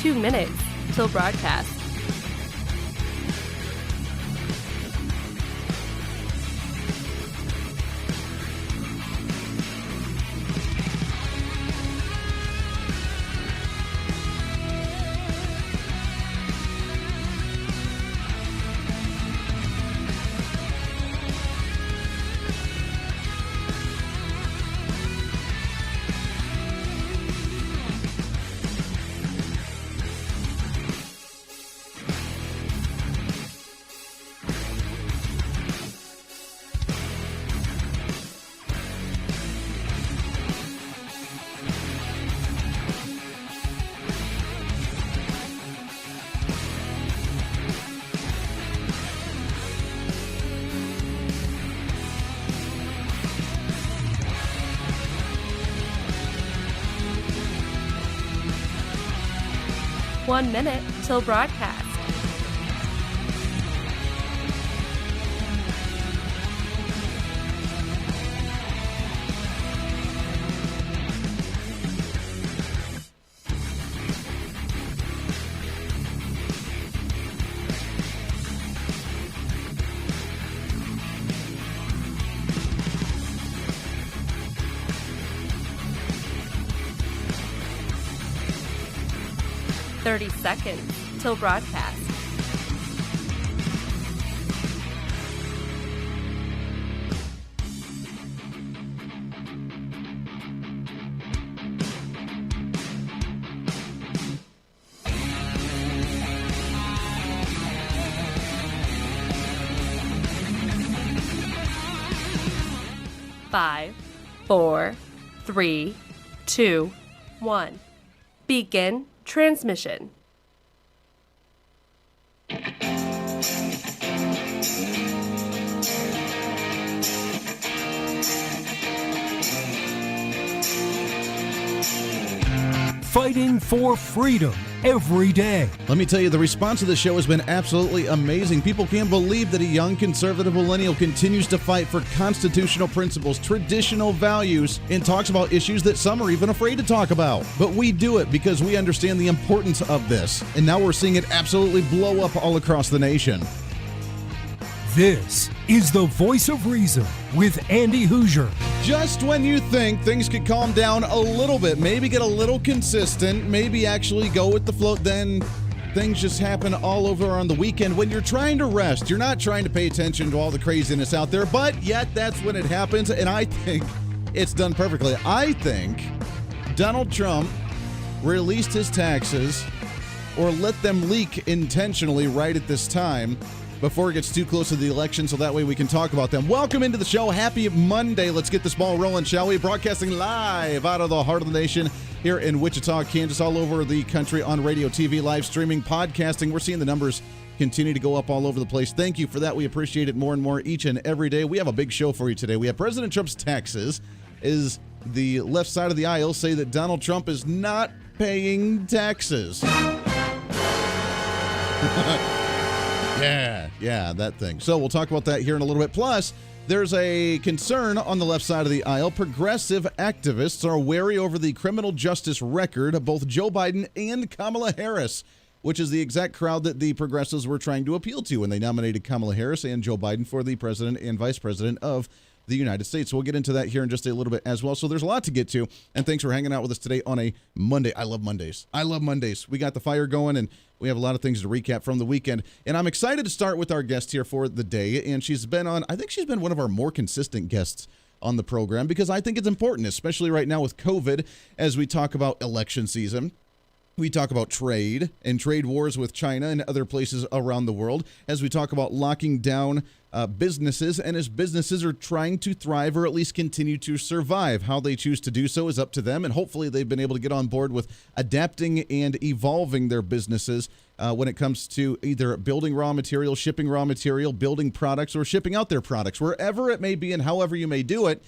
2 minutes till broadcast. One minute till broadcast. Thirty seconds till broadcast. Five, 4, 3, 2, 1. Begin transmission. Fighting for freedom every day. Let me tell you, the response to the show has been absolutely amazing. People can't believe that a young conservative millennial continues to fight for constitutional principles, traditional values, and talks about issues that some are even afraid to talk about. But we do it because we understand the importance of this, and now we're seeing it absolutely blow up all across the nation. This is the Voice of Reason with Andy Hooser. Just when you think things could calm down a little bit, maybe get a little consistent, maybe actually go with the flow, then things just happen all over on the weekend. When you're trying to rest, you're not trying to pay attention to all the craziness out there, but yet that's when it happens, and I think it's done perfectly. I think Donald Trump released his taxes or let them leak intentionally right at this time before it gets too close to the election, so that way we can talk about them. Welcome into the show. Happy Monday. Let's get this ball rolling, shall we? Broadcasting live out of the heart of the nation here in Wichita, Kansas, all over the country on radio, TV, live streaming, podcasting. We're seeing the numbers continue to go up all over the place. Thank you for that. We appreciate it more and more each and every day. We have a big show for you today. We have President Trump's taxes. Is the left side of the aisle say that Donald Trump is not paying taxes? Yeah, that thing. So we'll talk about that here in a little bit. Plus, there's a concern on the left side of the aisle. Progressive activists are wary over the criminal justice record of both Joe Biden and Kamala Harris, which is the exact crowd that the progressives were trying to appeal to when they nominated Kamala Harris and Joe Biden for the president and vice president of the United States. So we'll get into that here in just a little bit as well. So there's a lot to get to, and thanks for hanging out with us today on a Monday. I love Mondays. We got the fire going, and we have a lot of things to recap from the weekend. And I'm excited to start with our guest here for the day, and she's been one of our more consistent guests on the program because I think it's important, especially right now with COVID, as we talk about election season. We talk about trade and trade wars with China and other places around the world, as we talk about locking down businesses, and as businesses are trying to thrive or at least continue to survive. How they choose to do so is up to them, and hopefully they've been able to get on board with adapting and evolving their businesses when it comes to either building raw material, shipping raw material, building products, or shipping out their products, wherever it may be and however you may do it.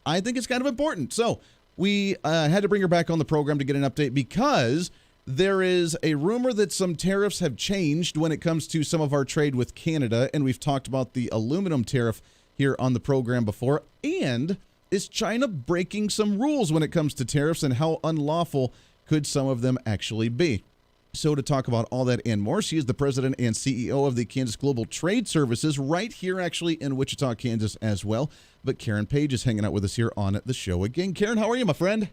I think it's kind of important. So we had to bring her back on the program to get an update because there is a rumor that some tariffs have changed when it comes to some of our trade with Canada, and we've talked about the aluminum tariff here on the program before. And is China breaking some rules when it comes to tariffs, and how unlawful could some of them actually be? So to talk about all that and more, she is the president and CEO of the Kansas Global Trade Services right here actually in Wichita, Kansas as well. But Karyn Page is hanging out with us here on the show again. Karyn, how are you, my friend?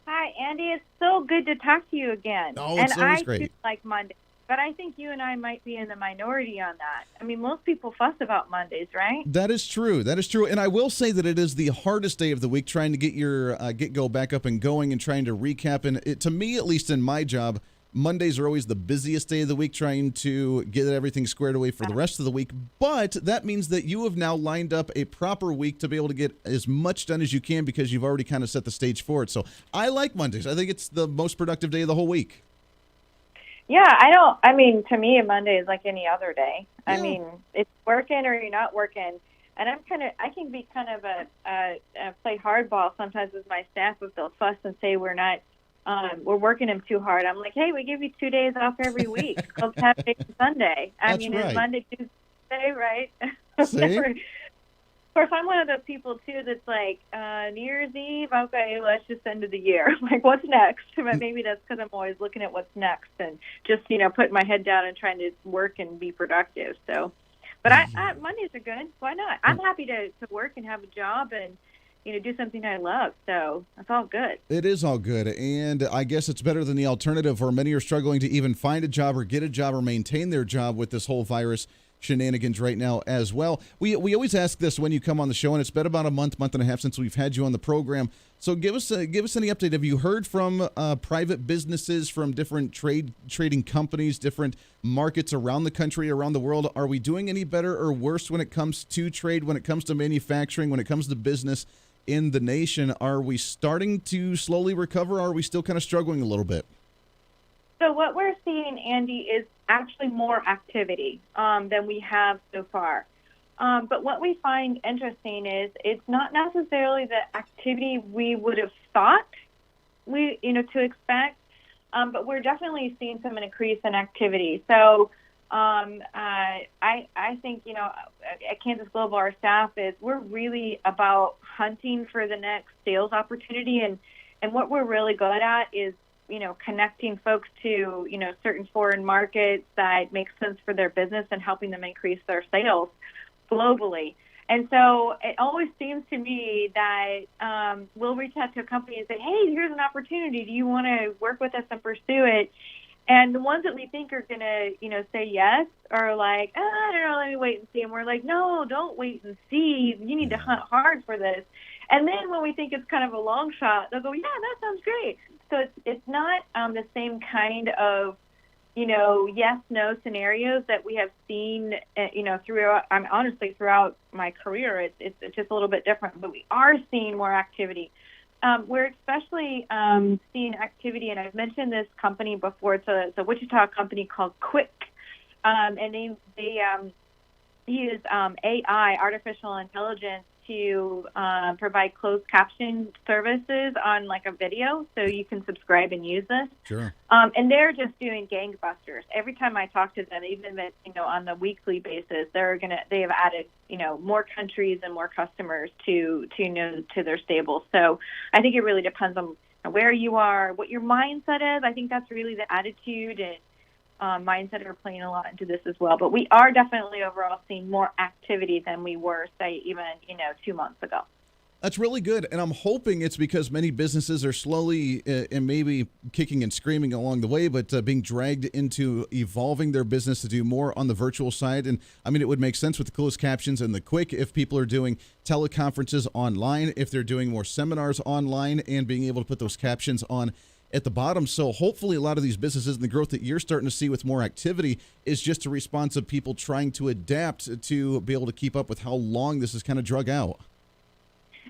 Hi, Andy. It's so good to talk to you again. Oh, it's always great. I too like Monday, but I think you and I might be in the minority on that. I mean, most people fuss about Mondays, right? That is true. That is true. And I will say that it is the hardest day of the week trying to get your get-go back up and going and trying to recap. And to me, at least in my job, Mondays are always the busiest day of the week trying to get everything squared away for the rest of the week. But that means that you have now lined up a proper week to be able to get as much done as you can because you've already kind of set the stage for it. So I like Mondays. I think it's the most productive day of the whole week. Yeah, to me, a Monday is like any other day. Yeah. I mean, it's working or you're not working. And I can be kind of a play hardball sometimes with my staff if they'll fuss and say we're working them too hard. I'm like, hey, we give you 2 days off every week. Called Saturday and Sunday. That's right. It's Monday, Tuesday, right? See? Of course, I'm one of those people, too, that's like, New Year's Eve, okay, let's just end of the year. Like, what's next? But maybe that's because I'm always looking at what's next and just, putting my head down and trying to work and be productive. So, but Mondays are good. Why not? I'm happy to work and have a job and, do something I love. So that's all good. It is all good. And I guess it's better than the alternative where many are struggling to even find a job or get a job or maintain their job with this whole virus shenanigans right now as well. We always ask this when you come on the show, and it's been about a month and a half since we've had you on the program. So give us any update. Have you heard from private businesses, from different trading companies, different markets around the country, around the world? Are we doing any better or worse when it comes to trade, when it comes to manufacturing, when it comes to business in the nation? Are we starting to slowly recover? Or are we still kind of struggling a little bit? So what we're seeing, Andy, is actually more activity than we have so far. But what we find interesting is it's not necessarily the activity we would have thought to expect, but we're definitely seeing some increase in activity. So I think, at Kansas Global, our staff we're really about hunting for the next sales opportunity. And what we're really good at is, connecting folks to, certain foreign markets that make sense for their business and helping them increase their sales globally. And so it always seems to me that we'll reach out to a company and say, hey, here's an opportunity. Do you want to work with us and pursue it? And the ones that we think are going to, say yes are like, I don't know, let me wait and see. And we're like, no, don't wait and see. You need to hunt hard for this. And then when we think it's kind of a long shot, they'll go, yeah, that sounds great. So it's not the same kind of, yes, no scenarios that we have seen, throughout my career. It's just a little bit different. But we are seeing more activity. We're especially seeing activity, and I've mentioned this company before. It's a Wichita company called Quick, and they use AI, artificial intelligence, to provide closed caption services on like a video, so you can subscribe and use this. Sure. And they're just doing gangbusters. Every time I talk to them, even on the weekly basis, they have added more countries and more customers to their stable. So I think it really depends on where you are, what your mindset is. I think that's really the attitude and mindset are playing a lot into this as well. But we are definitely overall seeing more activity than we were, say, even 2 months ago. That's really good. And I'm hoping it's because many businesses are slowly and maybe kicking and screaming along the way, but being dragged into evolving their business to do more on the virtual side. And I mean, it would make sense with the closed captions and the Quick if people are doing teleconferences online, if they're doing more seminars online and being able to put those captions on at the bottom. So hopefully a lot of these businesses and the growth that you're starting to see with more activity is just a response of people trying to adapt to be able to keep up with how long this is kind of drug out.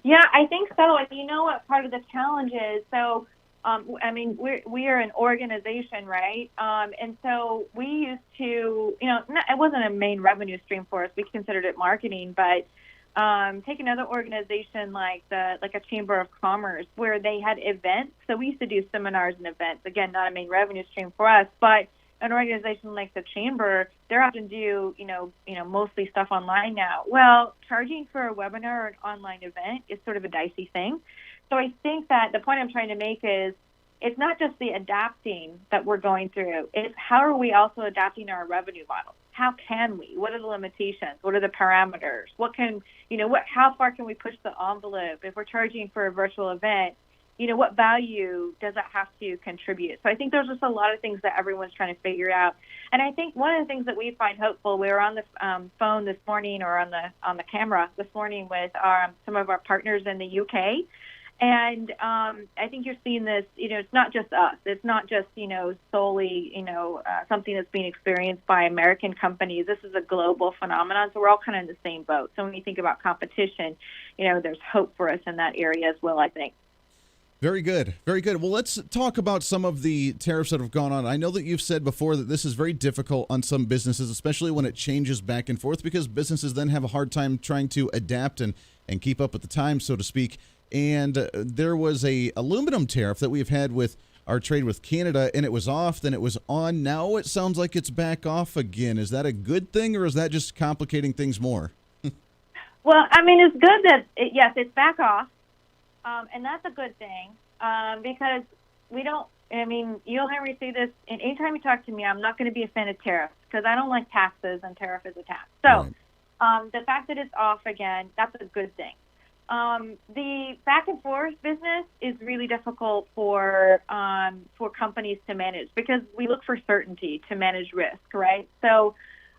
Yeah, I think so. And you know what part of the challenge is? So, we are an organization, right? And so we used to, it wasn't a main revenue stream for us. We considered it marketing, but take another organization like a Chamber of Commerce where they had events. So we used to do seminars and events. Again, not a main revenue stream for us, but an organization like the Chamber, they're often do, mostly stuff online now. Well, charging for a webinar or an online event is sort of a dicey thing. So I think that the point I'm trying to make is it's not just the adapting that we're going through. It's how are we also adapting our revenue model? How can we? What are the limitations? What are the parameters? How far can we push the envelope? If we're charging for a virtual event, what value does that have to contribute? So I think there's just a lot of things that everyone's trying to figure out. And I think one of the things that we find hopeful, we were on the phone this morning, or on the camera this morning with some of our partners in the UK. And I think you're seeing this, it's not just us. It's not just, solely, something that's being experienced by American companies. This is a global phenomenon. So we're all kind of in the same boat. So when you think about competition, there's hope for us in that area as well, I think. Very good. Very good. Well, let's talk about some of the tariffs that have gone on. I know that you've said before that this is very difficult on some businesses, especially when it changes back and forth, because businesses then have a hard time trying to adapt and keep up with the times, so to speak. And there was a aluminum tariff that we've had with our trade with Canada, and it was off, then it was on. Now it sounds like it's back off again. Is that a good thing, or is that just complicating things more? Well, I mean, it's good that, yes, it's back off, and that's a good thing, because you'll hear me say this, and anytime you talk to me, I'm not going to be a fan of tariffs, because I don't like taxes, and tariff is a tax. So the fact that it's off again, that's a good thing. The back and forth business is really difficult for companies to manage, because we look for certainty to manage risk, right? So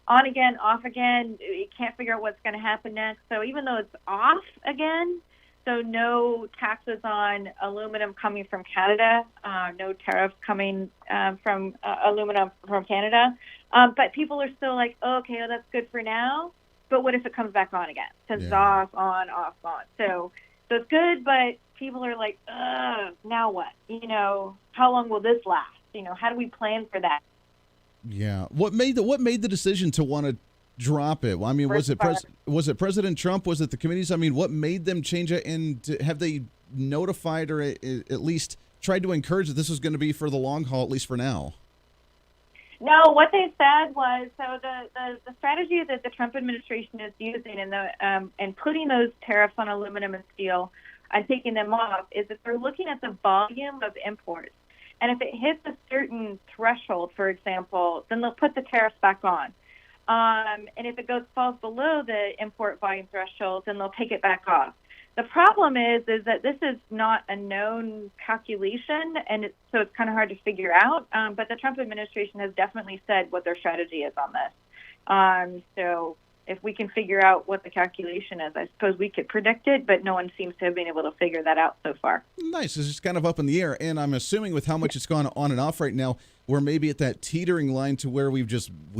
on again, off again, you can't figure out what's going to happen next. So even though it's off again, so no taxes on aluminum coming from Canada, no tariffs coming from aluminum from Canada, but people are still like, oh, okay, well, that's good for now. But what if it comes back on again? Since it's off, on, off, on. So it's good, but people are like, now what? How long will this last? How do we plan for that? Yeah. What made the decision to want to drop it? Well, I mean, was it President Trump? Was it the committees? I mean, what made them change it? And have they notified, or at least tried to encourage that this was going to be for the long haul, at least for now? No, what they said was, so the strategy that the Trump administration is using and putting those tariffs on aluminum and steel and taking them off is that they're looking at the volume of imports. And if it hits a certain threshold, for example, then they'll put the tariffs back on. And if it falls below the import volume threshold, then they'll take it back off. The problem is that this is not a known calculation, and so it's kind of hard to figure out. But the Trump administration has definitely said what their strategy is on this. So if we can figure out what the calculation is, I suppose we could predict it, but no one seems to have been able to figure that out so far. Nice. It's just kind of up in the air. And I'm assuming with how much it's gone on and off right now, we're maybe at that teetering line to where we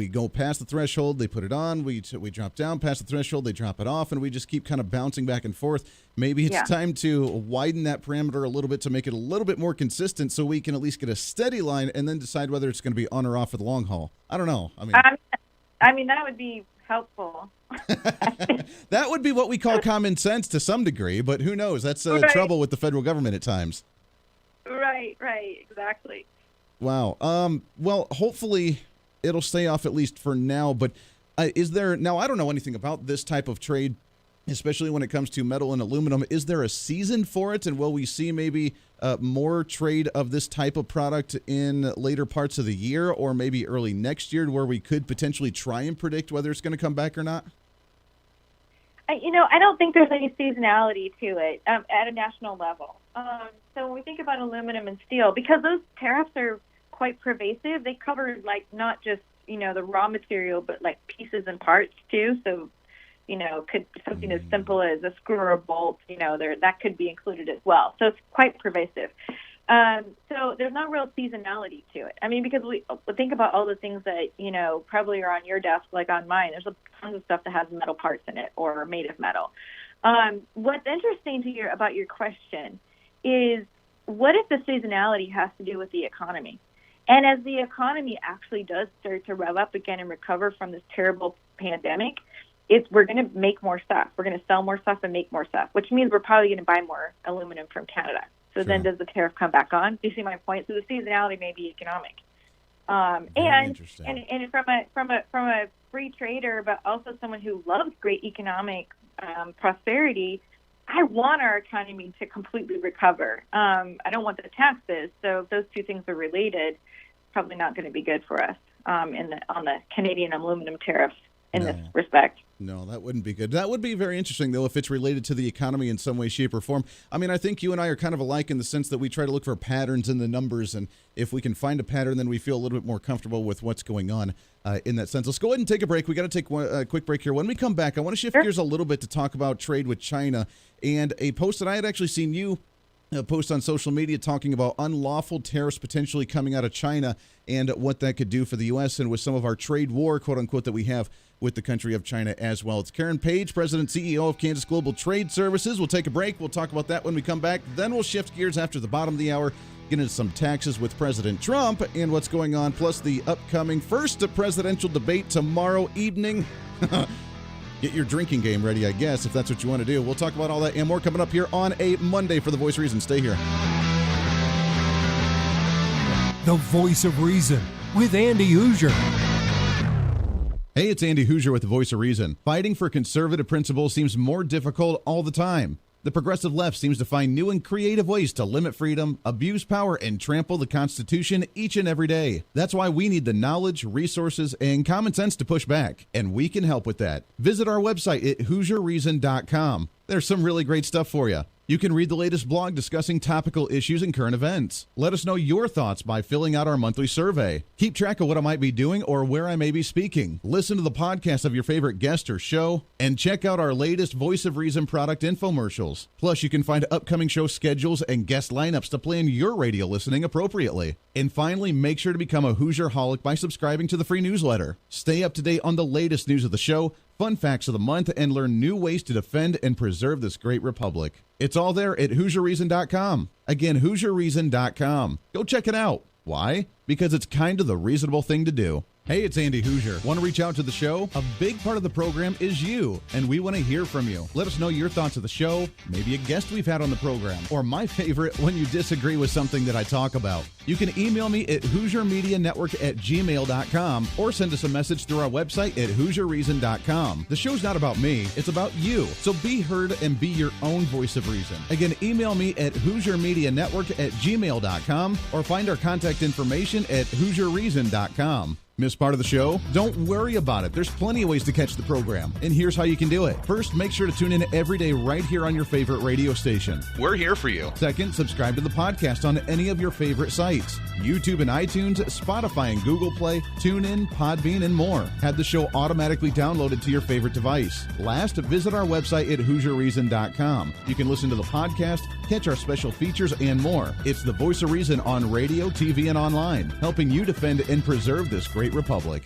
go past the threshold, they put it on, we drop down past the threshold, they drop it off, and we just keep kind of bouncing back and forth. Maybe it's time to widen that parameter a little bit to make it a little bit more consistent, so we can at least get a steady line and then decide whether it's going to be on or off for the long haul. I don't know. I mean that would be helpful. That would be what we call common sense to some degree, but who knows? That's trouble with the federal government at times. Right, exactly. Wow. Well, hopefully it'll stay off at least for now, but is there, now I don't know anything about this type of trade, especially when it comes to metal and aluminum. Is there a season for it, and will we see maybe more trade of this type of product in later parts of the year, or maybe early next year, where we could potentially try and predict whether it's going to come back or not? I don't think there's any seasonality to it at a national level. So when we think about aluminum and steel, because those tariffs are quite pervasive, they cover not just the raw material, but pieces and parts too. So could something as simple as a screw or a bolt, that could be included as well. So it's quite pervasive. So there's not real seasonality to it. I mean, because we think about all the things that, probably are on your desk, like on mine. There's tons of stuff that has metal parts in it or are made of metal. What's interesting to hear about your question is, what if the seasonality has to do with the economy? And as the economy actually does start to rev up again and recover from this terrible pandemic, we're going to make more stuff. We're going to sell more stuff and make more stuff, which means we're probably going to buy more aluminum from Canada. So then does the tariff come back on? Do you see my point? So the seasonality may be economic. And from a free trader, but also someone who loves great economic prosperity, I want our economy to completely recover. I don't want the taxes. So if those two things are related, probably not going to be good for us on the Canadian aluminum tariffs in this respect. No, that wouldn't be good. That would be very interesting, though, if it's related to the economy in some way, shape, or form. I mean, I think you and I are kind of alike in the sense that we try to look for patterns in the numbers, and if we can find a pattern, then we feel a little bit more comfortable with what's going on in that sense. Let's go ahead and take a break. We got to take a quick break here. When we come back, I want to shift gears a little bit to talk about trade with China and a post that I had actually seen you post on social media talking about unlawful tariffs potentially coming out of China and what that could do for the U.S. and with some of our trade war, quote unquote, that we have with the country of China as well. It's Karyn Page, President and CEO of Kansas Global Trade Services. We'll take a break. We'll talk about that when we come back. Then we'll shift gears after the bottom of the hour, get into some taxes with President Trump and what's going on, plus the upcoming first presidential debate tomorrow evening. Get your drinking game ready, I guess, if that's what you want to do. We'll talk about all that and more coming up here on a Monday for The Voice of Reason. Stay here. The Voice of Reason with Andy Hooser. Hey, it's Andy Hooser with The Voice of Reason. Fighting for conservative principles seems more difficult all the time. The progressive left seems to find new and creative ways to limit freedom, abuse power, and trample the Constitution each and every day. That's why we need the knowledge, resources, and common sense to push back, and we can help with that. Visit our website at HooserReason.com. There's some really great stuff for you. You can read the latest blog discussing topical issues and current events. Let us know your thoughts by filling out our monthly survey. Keep track of what I might be doing or where I may be speaking. Listen to the podcast of your favorite guest or show, and check out our latest Voice of Reason product infomercials. Plus, you can find upcoming show schedules and guest lineups to plan your radio listening appropriately. And finally, make sure to become a Hoosier-holic by subscribing to the free newsletter. Stay up to date on the latest news of the show, fun facts of the month, and learn new ways to defend and preserve this great republic. It's all there at HooserReason.com. Again, HooserReason.com. Go check it out. Why? Because it's kind of the reasonable thing to do. Hey, it's Andy Hooser. Want to reach out to the show? A big part of the program is you, and we want to hear from you. Let us know your thoughts of the show, maybe a guest we've had on the program, or my favorite, when you disagree with something that I talk about. You can email me at HooserMediaNetwork@gmail.com or send us a message through our website at HooserReason.com. The show's not about me, it's about you. So be heard and be your own voice of reason. Again, email me at HooserMediaNetwork@gmail.com or find our contact information at HooserReason.com. Miss part of the show? Don't worry about it. There's plenty of ways to catch the program, and here's how you can do it. First, make sure to tune in every day right here on your favorite radio station. We're here for you. Second, subscribe to the podcast on any of your favorite sites. YouTube and iTunes, Spotify and Google Play, TuneIn, Podbean, and more. Have the show automatically downloaded to your favorite device. Last, visit our website at HooserReason.com. You can listen to the podcast, catch our special features, and more. It's the Voice of Reason on radio, TV, and online, helping you defend and preserve this great republic.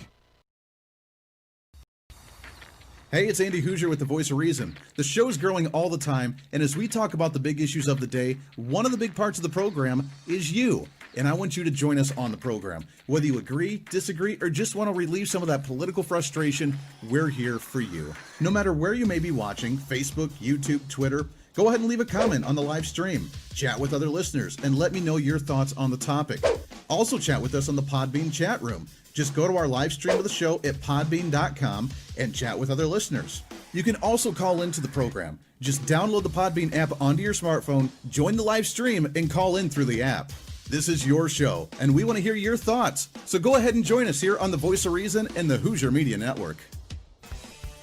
Hey, it's Andy Hooser with The Voice of Reason. The show's growing all the time, and as we talk about the big issues of the day, one of the big parts of the program is you. And I want you to join us on the program. Whether you agree, disagree, or just want to relieve some of that political frustration, we're here for you. No matter where you may be watching, Facebook, YouTube, Twitter, go ahead and leave a comment on the live stream. Chat with other listeners and let me know your thoughts on the topic. Also chat with us on the Podbean chat room. Just go to our live stream of the show at podbean.com and chat with other listeners. You can also call into the program. Just download the Podbean app onto your smartphone, join the live stream, and call in through the app. This is your show, and we want to hear your thoughts. So go ahead and join us here on the Voice of Reason and the Hooser Media Network.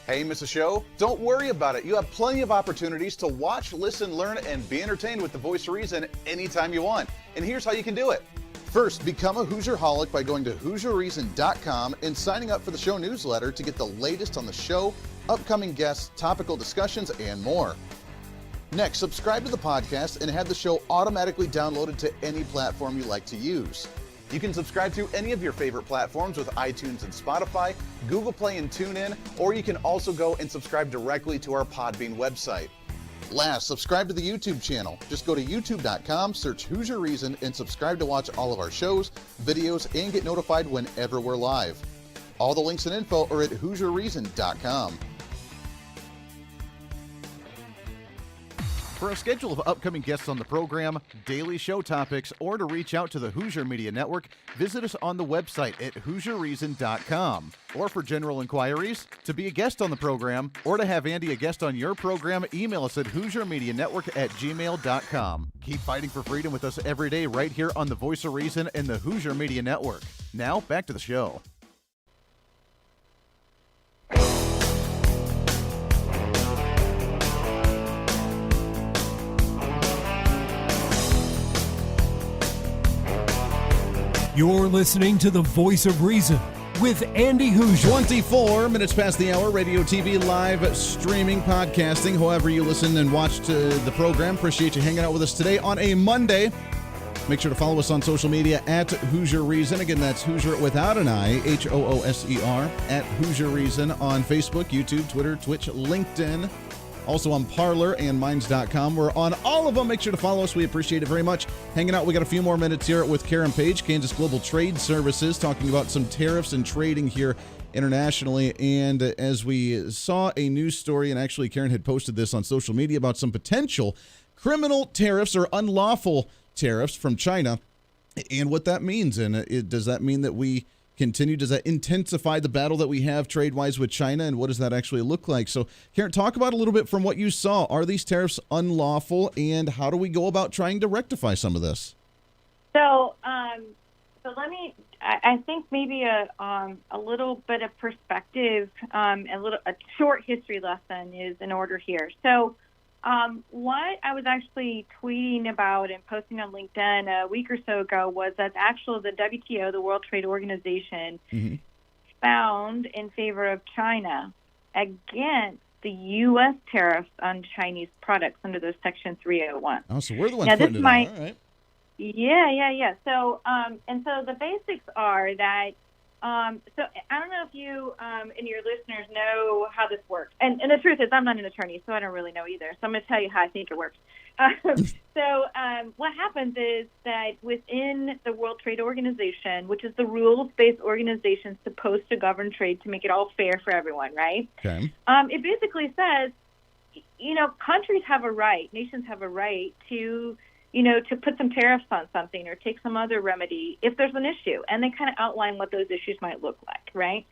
Hey, miss a show? Don't worry about it. You have plenty of opportunities to watch, listen, learn, and be entertained with the Voice of Reason anytime you want. And here's how you can do it. First, become a Hoosier-holic by going to HooserReason.com and signing up for the show newsletter to get the latest on the show, upcoming guests, topical discussions, and more. Next, subscribe to the podcast and have the show automatically downloaded to any platform you like to use. You can subscribe through any of your favorite platforms with iTunes and Spotify, Google Play and TuneIn, or you can also go and subscribe directly to our Podbean website. Last, subscribe to the YouTube channel. Just go to youtube.com, search Hooser Reason, and subscribe to watch all of our shows, videos, and get notified whenever we're live. All the links and info are at HooserReason.com. For a schedule of upcoming guests on the program, daily show topics, or to reach out to the Hooser Media Network, visit us on the website at HooserReason.com. Or for general inquiries, to be a guest on the program, or to have Andy a guest on your program, email us at HooserMediaNetwork@gmail.com. Keep fighting for freedom with us every day right here on the Voice of Reason and the Hooser Media Network. Now, back to the show. You're listening to the Voice of Reason with Andy Hooser. 24 minutes past the hour, radio, TV, live, streaming, podcasting, however you listen and watch to the program. Appreciate you hanging out with us today on a Monday. Make sure to follow us on social media at Hooser Reason. Again, that's Hooser without an I, Hooser, at Hooser Reason on Facebook, YouTube, Twitter, Twitch, LinkedIn. Also on Parler and Minds.com. We're on all of them. Make sure to follow us. We appreciate it very much. Hanging out. We got a few more minutes here with Karyn Page, Kansas Global Trade Services, talking about some tariffs and trading here internationally. And as we saw a news story, and actually Karyn had posted this on social media about some potential criminal tariffs or unlawful tariffs from China and what that means. And does that mean that we continue? Does that intensify the battle that we have trade-wise with China, and what does that actually look like? So, Karyn, talk about a little bit from what you saw. Are these tariffs unlawful, and how do we go about trying to rectify some of this? So let me. I think maybe a little bit of perspective, a short history lesson is in order here. So, what I was actually tweeting about and posting on LinkedIn a week or so ago was that the WTO, the World Trade Organization, found in favor of China against the U.S. tariffs on Chinese products under those Section 301. Oh, so we're the ones putting it on. All right. Yeah. So, so the basics are that. So I don't know if you and your listeners know how this works. And the truth is, I'm not an attorney, so I don't really know either. So I'm going to tell you how I think it works. What happens is that within the World Trade Organization, which is the rules-based organization supposed to govern trade to make it all fair for everyone, right? Okay. It basically says, countries have a right, nations have a right to put some tariffs on something or take some other remedy if there's an issue. And they kind of outline what those issues might look like, right?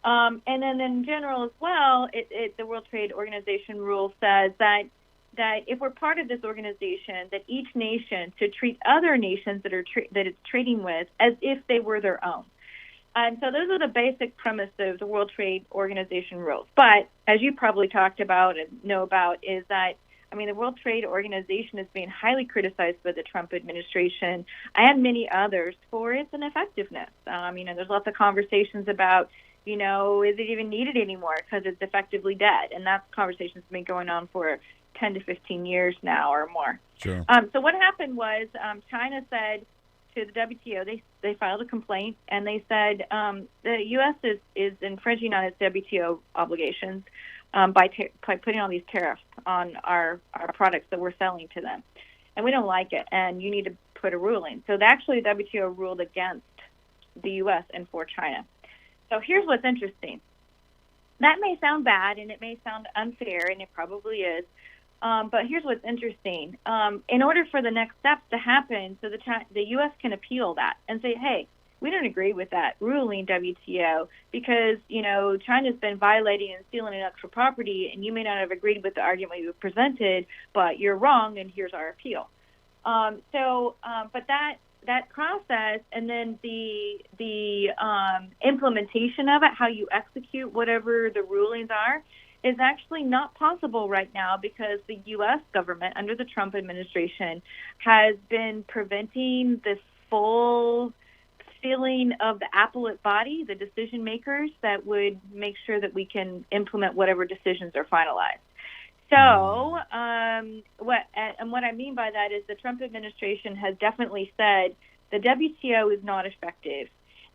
And then in general as well, the World Trade Organization rule says that if we're part of this organization, that each nation should treat other nations that it's trading with as if they were their own. And so those are the basic premise of the World Trade Organization rules. But as you probably talked about and know about is that the World Trade Organization is being highly criticized by the Trump administration and many others for its ineffectiveness. There's lots of conversations about, is it even needed anymore because it's effectively dead? And that conversation's been going on for 10 to 15 years now or more. Sure. So what happened was China said to the WTO, they filed a complaint, and they said the U.S. is infringing on its WTO obligations by putting all these tariffs on our products that we're selling to them. And we don't like it, and you need to put a ruling. So actually, the WTO ruled against the U.S. and for China. So here's what's interesting. That may sound bad, and it may sound unfair, and it probably is. But here's what's interesting. In order for the next steps to happen, so the U.S. can appeal that and say, hey, we don't agree with that ruling, WTO, because, China's been violating and stealing intellectual property, and you may not have agreed with the argument you presented, but you're wrong, and here's our appeal. But that process and then the implementation of it, how you execute whatever the rulings are, is actually not possible right now because the U.S. government, under the Trump administration, has been preventing the full feeling of the appellate body, the decision makers that would make sure that we can implement whatever decisions are finalized. So what I mean by that is the Trump administration has definitely said the WTO is not effective.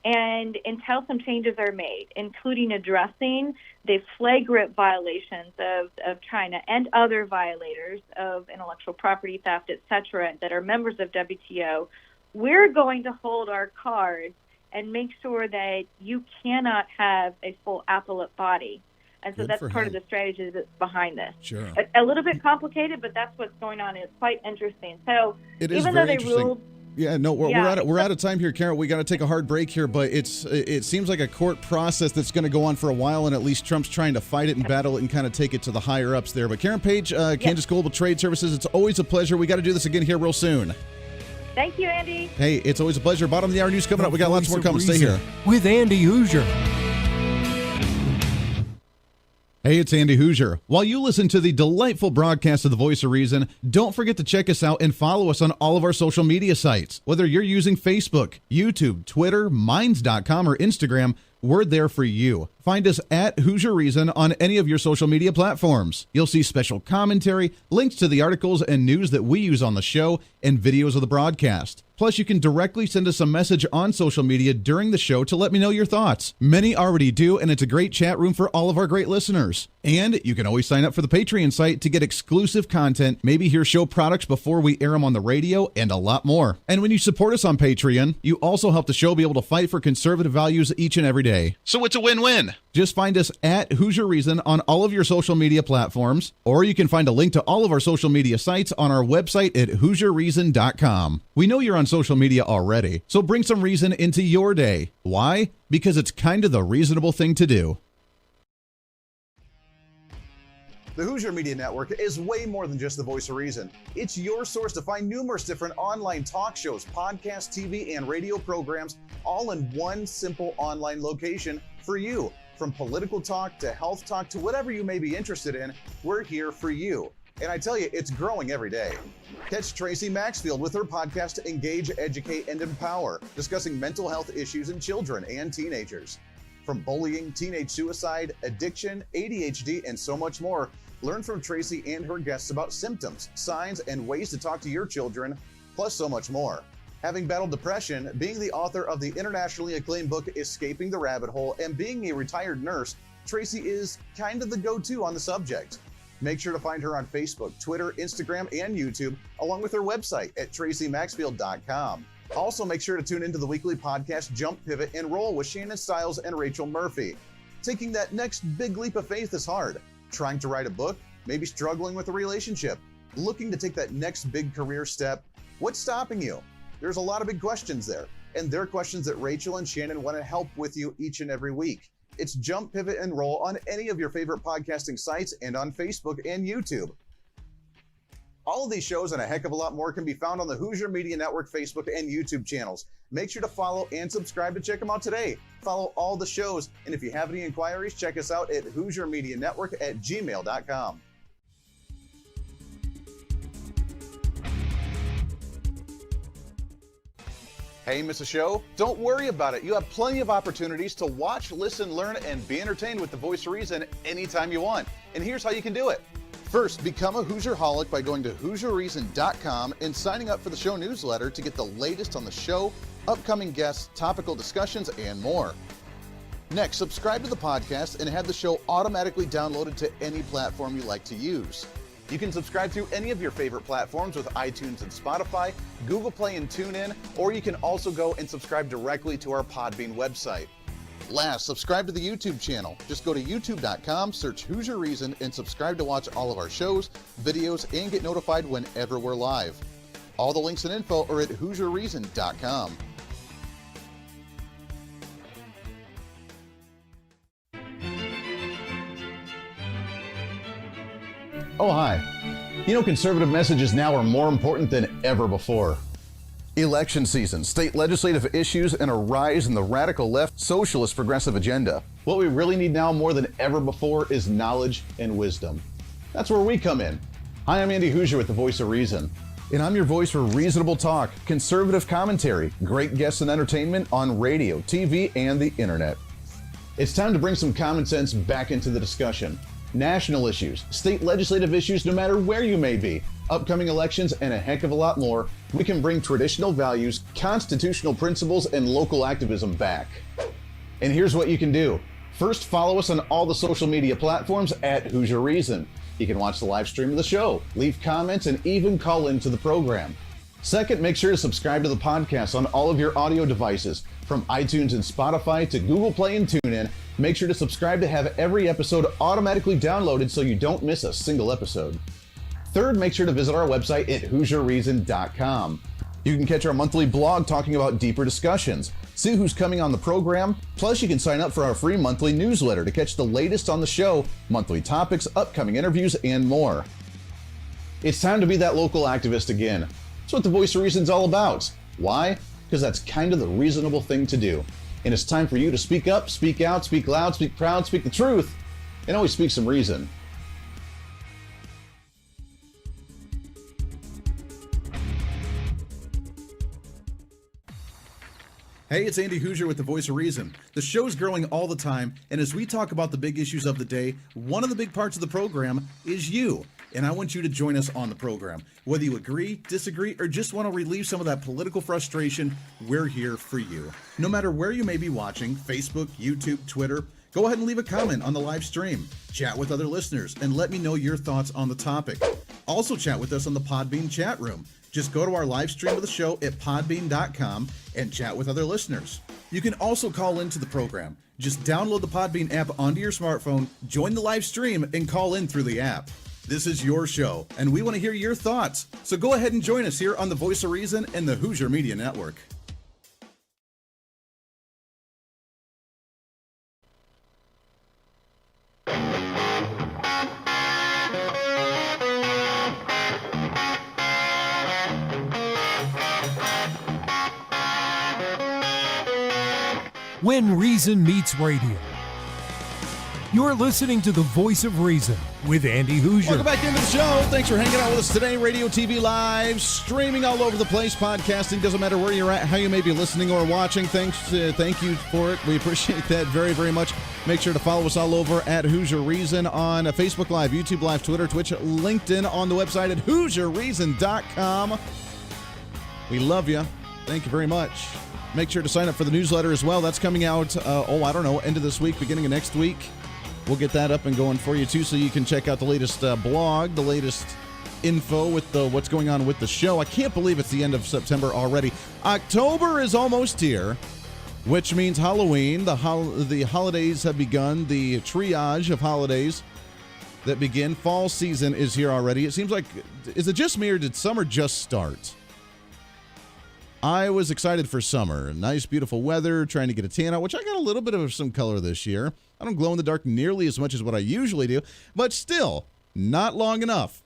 And until some changes are made, including addressing the flagrant violations of China and other violators of intellectual property theft, et cetera, that are members of WTO, we're going to hold our cards and make sure that you cannot have a full appellate body And so Good that's for part him. of the strategy that's behind this. Sure. A little bit complicated, but that's what's going on. It's quite interesting. So It is even though very they interesting. ruled, Yeah, no, we're Yeah, out of time here, Karyn. We got to take a hard break here, but it seems like a court process that's going to go on for a while, and at least Trump's trying to fight it and battle it and kind of take it to the higher ups there. But Karyn Page, Kansas Global Trade Services, it's always a pleasure. We got to do this again here real soon. thank you, Andy. Hey, it's always a pleasure. Bottom of the hour news coming up. We got lots Voice more of coming. Stay Reason here. with Andy Hooser. Hey, it's Andy Hooser. While you listen to the delightful broadcast of the Voice of Reason, don't forget to check us out and follow us on all of our social media sites. Whether you're using Facebook, YouTube, Twitter, Minds.com, or Instagram, we're there for you. Find us at Hooser Reason on any of your social media platforms. You'll see special commentary, links to the articles and news that we use on the show, and videos of the broadcast. Plus, you can directly send us a message on social media during the show to let me know your thoughts. Many already do, and it's a great chat room for all of our great listeners. And you can always sign up for the Patreon site to get exclusive content, maybe hear show products before we air them on the radio, and a lot more. And when you support us on Patreon, you also help the show be able to fight for conservative values each and every day. So it's a win-win. Just find us at Hooser Reason on all of your social media platforms, or you can find a link to all of our social media sites on our website at HooserReason.com. We know you're on social media already, so bring some reason into your day. Why? Because it's kind of the reasonable thing to do. The Hooser Media Network is way more than just the voice of reason. It's your source to find numerous different online talk shows, podcasts, TV, and radio programs, all in one simple online location for you. From political talk to health talk to whatever you may be interested in, we're here for you. And I tell you, it's growing every day. Catch Tracy Maxfield with her podcast, Engage, Educate, and Empower, discussing mental health issues in children and teenagers. From bullying, teenage suicide, addiction, ADHD, and so much more, learn from Tracy and her guests about symptoms, signs, and ways to talk to your children, plus so much more. Having battled depression, being the author of the internationally acclaimed book Escaping the Rabbit Hole, and being a retired nurse, Tracy is kind of the go-to on the subject. Make sure to find her on Facebook, Twitter, Instagram, and YouTube, along with her website at tracymaxfield.com. Also, make sure to tune into the weekly podcast Jump, Pivot, and Roll with Shannon Stiles and Rachel Murphy. Taking that next big leap of faith is hard. Trying to write a book, maybe struggling with a relationship, looking to take that next big career step. What's stopping you? There's a lot of big questions there, and they're questions that Rachel and Shannon want to help with you each and every week. It's Jump, Pivot, and Roll on any of your favorite podcasting sites and on Facebook and YouTube. All of these shows and a heck of a lot more can be found on the Hooser Media Network Facebook and YouTube channels. Make sure to follow and subscribe to check them out today. Follow all the shows, and if you have any inquiries, check us out at HooserMediaNetwork@gmail.com. Hey, miss a show? Don't worry about it. You have plenty of opportunities to watch, listen, learn, and be entertained with the Voice of Reason anytime you want. And here's how you can do it. First, become a Hooserholic by going to HooserReason.com and signing up for the show newsletter to get the latest on the show, upcoming guests, topical discussions, and more. Next, subscribe to the podcast and have the show automatically downloaded to any platform you like to use. You can subscribe through any of your favorite platforms with iTunes and Spotify, Google Play and TuneIn, or you can also go and subscribe directly to our Podbean website. Last, subscribe to the YouTube channel. Just go to youtube.com, search Hooser Reason, and subscribe to watch all of our shows, videos, and get notified whenever we're live. All the links and info are at HooserReason.com. Oh, hi. You know, conservative messages now are more important than ever before. Election season, state legislative issues, and a rise in the radical left socialist progressive agenda. What we really need now more than ever before is knowledge and wisdom. That's where we come in. Hi, I'm Andy Hooser with the Voice of Reason. And I'm your voice for reasonable talk, conservative commentary, great guests and entertainment on radio, TV, and the internet. It's time to bring some common sense back into the discussion. National issues, state legislative issues, no matter where you may be, upcoming elections, and a heck of a lot more, we can bring traditional values, constitutional principles, and local activism back. And here's what you can do. First, follow us on all the social media platforms at Hooser Reason. You can watch the live stream of the show, leave comments, and even call into the program. Second, make sure to subscribe to the podcast on all of your audio devices, from iTunes and Spotify to Google Play and TuneIn. Make sure to subscribe to have every episode automatically downloaded so you don't miss a single episode. Third, make sure to visit our website at HooserReason.com. You can catch our monthly blog talking about deeper discussions, see who's coming on the program, plus you can sign up for our free monthly newsletter to catch the latest on the show, monthly topics, upcoming interviews, and more. It's time to be that local activist again. That's what the Voice of Reason's all about. Why? Because that's kind of the reasonable thing to do. And it's time for you to speak up, speak out, speak loud, speak proud, speak the truth, and always speak some reason. Hey, it's Andy Hooser with the Voice of Reason. The show's growing all the time, and as we talk about the big issues of the day, one of the big parts of the program is you. And I want you to join us on the program. Whether you agree, disagree, or just want to relieve some of that political frustration, we're here for you. No matter where you may be watching, Facebook, YouTube, Twitter, go ahead and leave a comment on the live stream. Chat with other listeners and let me know your thoughts on the topic. Also chat with us on the Podbean chat room. Just go to our live stream of the show at podbean.com and chat with other listeners. You can also call into the program. Just download the Podbean app onto your smartphone, join the live stream, and call in through the app. This is your show, and we want to hear your thoughts. So go ahead and join us here on the Voice of Reason and the Hooser Media Network. When Reason Meets Radio. You're listening to the Voice of Reason with Andy Hooser. Welcome back into the show. Thanks for hanging out with us today. Radio, TV, live, streaming all over the place. Podcasting, doesn't matter where you're at, how you may be listening or watching. Thank you for it. We appreciate that very, very much. Make sure to follow us all over at Hooser Reason on Facebook Live, YouTube Live, Twitter, Twitch, LinkedIn, on the website at HooserReason.com. We love you. Thank you very much. Make sure to sign up for the newsletter as well. That's coming out, end of this week, beginning of next week. We'll get that up and going for you, too, so you can check out the latest blog, the latest info with what's going on with the show. I can't believe it's the end of September already. October is almost here, which means Halloween. The holidays have begun, the triage of holidays that begin. Fall season is here already. It seems like, is it just me or did summer just start? I was excited for summer. Nice, beautiful weather, trying to get a tan out, which I got a little bit of some color this year. I don't glow in the dark nearly as much as what I usually do, but still, not long enough.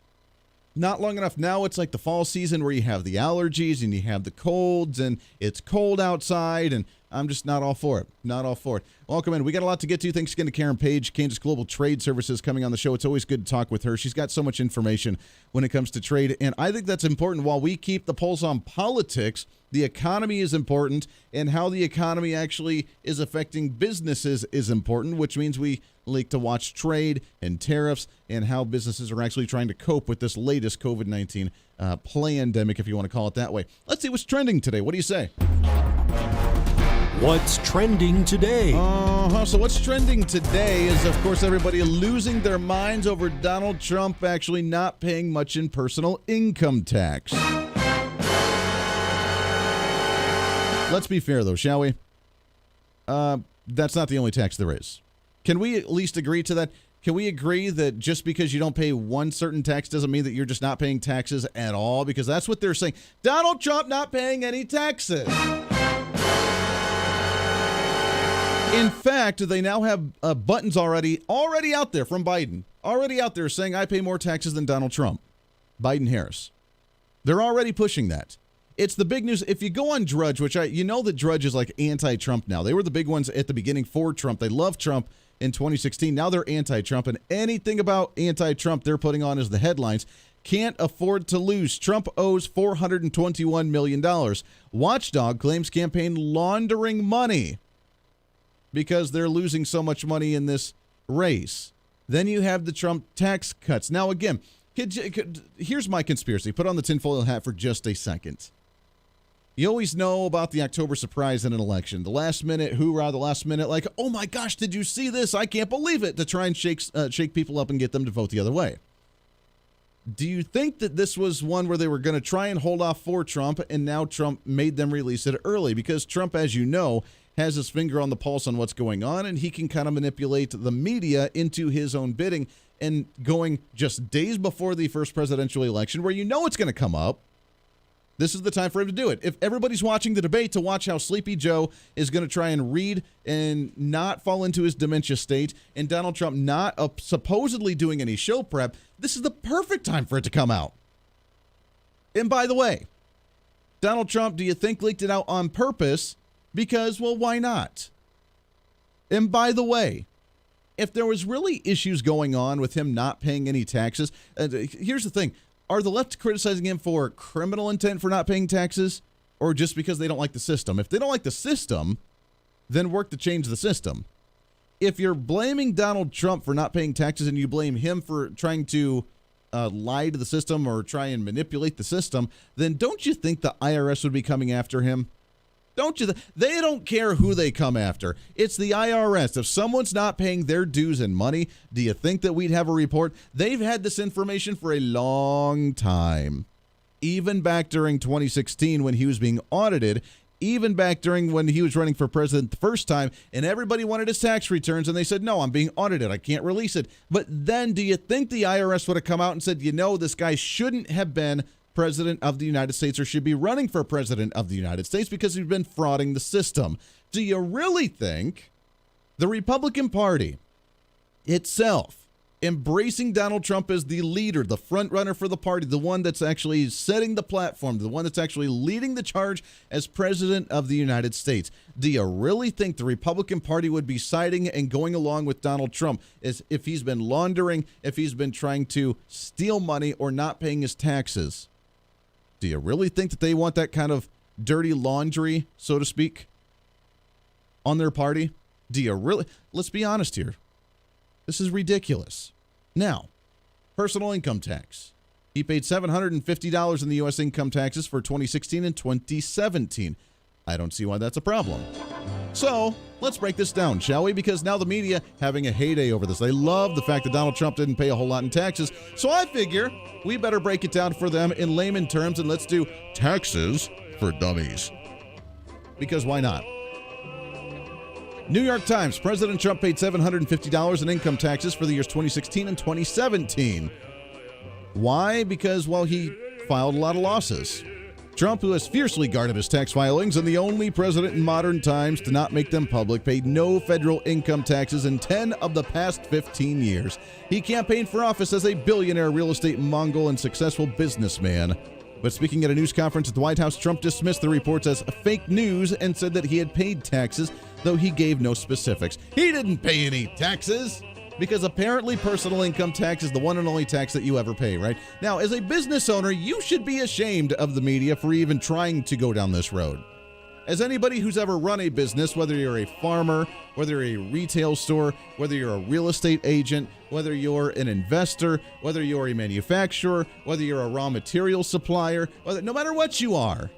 Not long enough. Now it's like the fall season where you have the allergies and you have the colds and it's cold outside, and I'm just not all for it. Not all for it. Welcome in. We got a lot to get to. Thanks again to Karyn Page, Kansas Global Trade Services, coming on the show. It's always good to talk with her. She's got so much information when it comes to trade, and I think that's important. While we keep the pulse on politics, the economy is important, and how the economy actually is affecting businesses is important, which means we like to watch trade and tariffs and how businesses are actually trying to cope with this latest COVID-19 pandemic, if you want to call it that way. Let's see what's trending today. What do you say? What's trending today? So what's trending today is, of course, everybody losing their minds over Donald Trump actually not paying much in personal income tax. Let's be fair, though, shall we? That's not the only tax there is. Can we at least agree to that? Can we agree that just because you don't pay one certain tax doesn't mean that you're just not paying taxes at all? Because that's what they're saying. Donald Trump not paying any taxes. In fact, they now have buttons already out there from Biden. Already out there saying, I pay more taxes than Donald Trump. Biden-Harris. They're already pushing that. It's the big news. If you go on Drudge, which you know that Drudge is like anti-Trump now. They were the big ones at the beginning for Trump. They loved Trump in 2016. Now they're anti-Trump, and anything about anti-Trump they're putting on as the headlines. Can't afford to lose. Trump owes $421 million. Watchdog claims campaign laundering money because they're losing so much money in this race. Then you have the Trump tax cuts. Now, again, here's my conspiracy. Put on the tinfoil hat for just a second. You always know about the October surprise in an election. The last minute hoorah, the last minute like, oh my gosh, did you see this? I can't believe it, to try and shake people up and get them to vote the other way. Do you think that this was one where they were going to try and hold off for Trump, and now Trump made them release it early? Because Trump, as you know, has his finger on the pulse on what's going on, and he can kind of manipulate the media into his own bidding, and going just days before the first presidential election, where you know it's going to come up, this is the time for him to do it. If everybody's watching the debate to watch how Sleepy Joe is going to try and read and not fall into his dementia state, and Donald Trump not supposedly doing any show prep, this is the perfect time for it to come out. And by the way, Donald Trump, do you think leaked it out on purpose? Because, well, why not? And by the way, if there was really issues going on with him not paying any taxes, here's the thing. Are the left criticizing him for criminal intent for not paying taxes, or just because they don't like the system? If they don't like the system, then work to change the system. If you're blaming Donald Trump for not paying taxes and you blame him for trying to lie to the system or try and manipulate the system, then don't you think the IRS would be coming after him? Don't you? They don't care who they come after. It's the IRS. If someone's not paying their dues and money, do you think that we'd have a report? They've had this information for a long time. Even back during 2016 when he was being audited, even back during when he was running for president the first time, and everybody wanted his tax returns, and they said, no, I'm being audited. I can't release it. But then do you think the IRS would have come out and said, this guy shouldn't have been president of the United States or should be running for president of the United States because he's been frauding the system? Do you really think the Republican Party itself, embracing Donald Trump as the leader, the front runner for the party, the one that's actually setting the platform, the one that's actually leading the charge as president of the United States, do you really think the Republican Party would be siding and going along with Donald Trump as if he's been laundering, if he's been trying to steal money or not paying his taxes? Do you really think that they want that kind of dirty laundry, so to speak, on their party? Do you really? Let's be honest here. This is ridiculous. Now, personal income tax. He paid $750 in the U.S. income taxes for 2016 and 2017. I don't see why that's a problem. So let's break this down, shall we? Because now the media having a heyday over this. They love the fact that Donald Trump didn't pay a whole lot in taxes. So I figure we better break it down for them in layman terms, and let's do taxes for dummies. Because why not? New York Times, President Trump paid $750 in income taxes for the years 2016 and 2017. Why? Because, well, he filed a lot of losses. Trump, who has fiercely guarded his tax filings and the only president in modern times to not make them public, paid no federal income taxes in 10 of the past 15 years. He campaigned for office as a billionaire real estate mogul and successful businessman. But speaking at a news conference at the White House, Trump dismissed the reports as fake news and said that he had paid taxes, though he gave no specifics. He didn't pay any taxes, because apparently personal income tax is the one and only tax that you ever pay, right? Now, as a business owner, you should be ashamed of the media for even trying to go down this road. As anybody who's ever run a business, whether you're a farmer, whether you're a retail store, whether you're a real estate agent, whether you're an investor, whether you're a manufacturer, whether you're a raw material supplier, no matter what you are,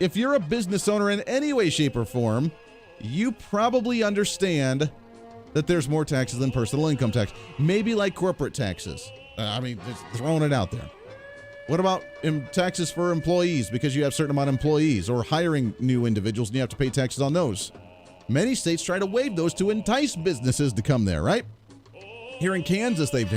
if you're a business owner in any way, shape, or form, you probably understand that there's more taxes than personal income tax. Maybe like corporate taxes. Just throwing it out there. What about taxes for employees because you have a certain amount of employees, or hiring new individuals and you have to pay taxes on those? Many states try to waive those to entice businesses to come there, right? Here in Kansas, they've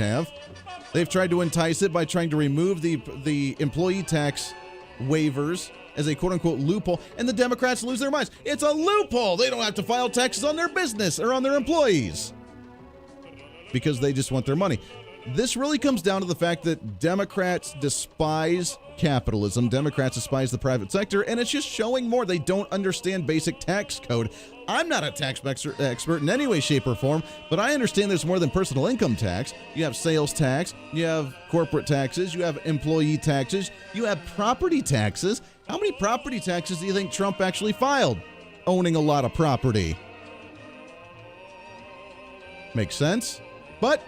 tried to entice it by trying to remove the employee tax waivers as a quote-unquote loophole, and the Democrats lose their minds. It's a loophole. They don't have to file taxes on their business or on their employees because they just want their money. This really comes down to the fact that Democrats despise capitalism. Democrats despise the private sector, and it's just showing more. They don't understand basic tax code. I'm not a tax expert in any way, shape, or form, but I understand there's more than personal income tax. You have sales tax, you have corporate taxes, you have employee taxes, you have property taxes. How many property taxes do you think Trump actually filed? Owning a lot of property. Makes sense? But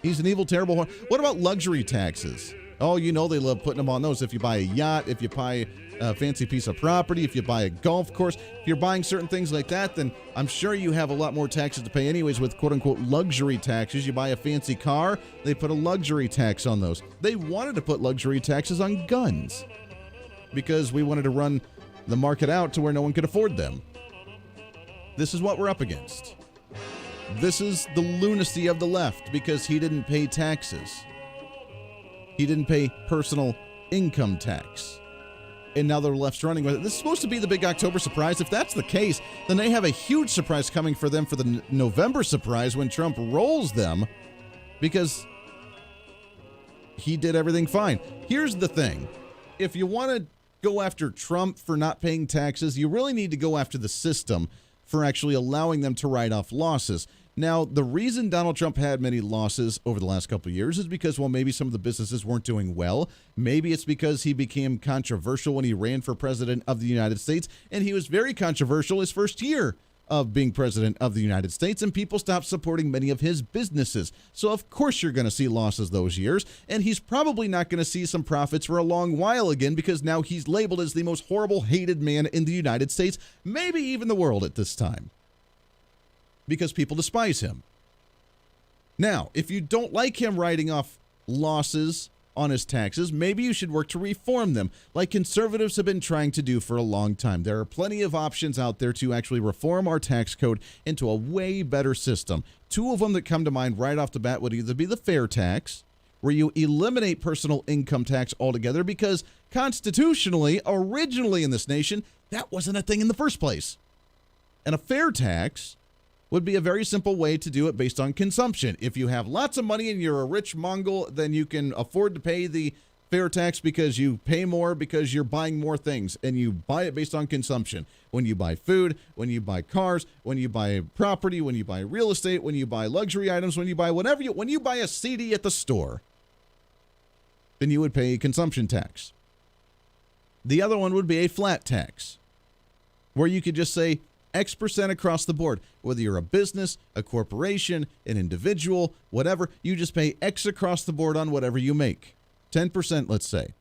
he's an evil, terrible. What about luxury taxes? Oh, you know they love putting them on those. If you buy a yacht, if you buy a fancy piece of property, if you buy a golf course, if you're buying certain things like that, then I'm sure you have a lot more taxes to pay anyways with quote-unquote luxury taxes. You buy a fancy car, they put a luxury tax on those. They wanted to put luxury taxes on guns because we wanted to run the market out to where no one could afford them. This is what we're up against. This is the lunacy of the left because he didn't pay taxes. He didn't pay personal income tax. And now the left's running with it. This is supposed to be the big October surprise. If that's the case, then they have a huge surprise coming for them for the November surprise when Trump rolls them because he did everything fine. Here's the thing. If you want to go after Trump for not paying taxes, you really need to go after the system for actually allowing them to write off losses. Now, the reason Donald Trump had many losses over the last couple of years is because, well, maybe some of the businesses weren't doing well. Maybe it's because he became controversial when he ran for president of the United States, and he was very controversial his first year of being president of the United States, and people stopped supporting many of his businesses. So, of course, you're going to see losses those years, and he's probably not going to see some profits for a long while again because now he's labeled as the most horrible, hated man in the United States, maybe even the world at this time, because people despise him. Now, if you don't like him writing off losses on his taxes, maybe you should work to reform them, like conservatives have been trying to do for a long time. There are plenty of options out there to actually reform our tax code into a way better system. Two of them that come to mind right off the bat would either be the fair tax, where you eliminate personal income tax altogether because constitutionally, originally in this nation, that wasn't a thing in the first place. And a fair tax would be a very simple way to do it based on consumption. If you have lots of money and you're a rich Mongol, then you can afford to pay the fair tax because you pay more because you're buying more things and you buy it based on consumption. When you buy food, when you buy cars, when you buy property, when you buy real estate, when you buy luxury items, when you buy whatever when you buy a CD at the store, then you would pay consumption tax. The other one would be a flat tax, where you could just say X% across the board. Whether you're a business, a corporation, an individual, whatever, you just pay X across the board on whatever you make. 10%, let's say.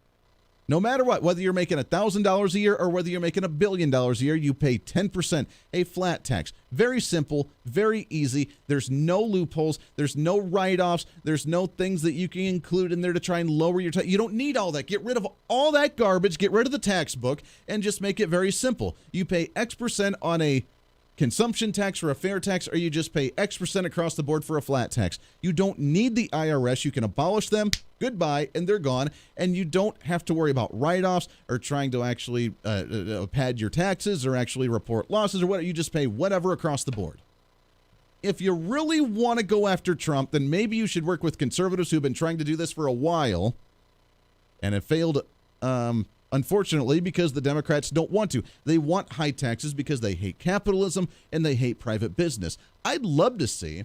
No matter what, whether you're making $1,000 a year or whether you're making $1 billion a year, you pay 10%, a flat tax. Very simple, very easy. There's no loopholes. There's no write-offs. There's no things that you can include in there to try and lower your tax. You don't need all that. Get rid of all that garbage. Get rid of the tax book and just make it very simple. You pay X% on a consumption tax or a fair tax, or you just pay X% across the board for a flat tax. You don't need the IRS. You can abolish them, goodbye, and they're gone, and you don't have to worry about write-offs or trying to actually pad your taxes or actually report losses or whatever. You just pay whatever across the board. If you really want to go after Trump, then maybe you should work with conservatives who've been trying to do this for a while and have failed unfortunately, because the Democrats don't want to. They want high taxes because they hate capitalism and they hate private business. I'd love to see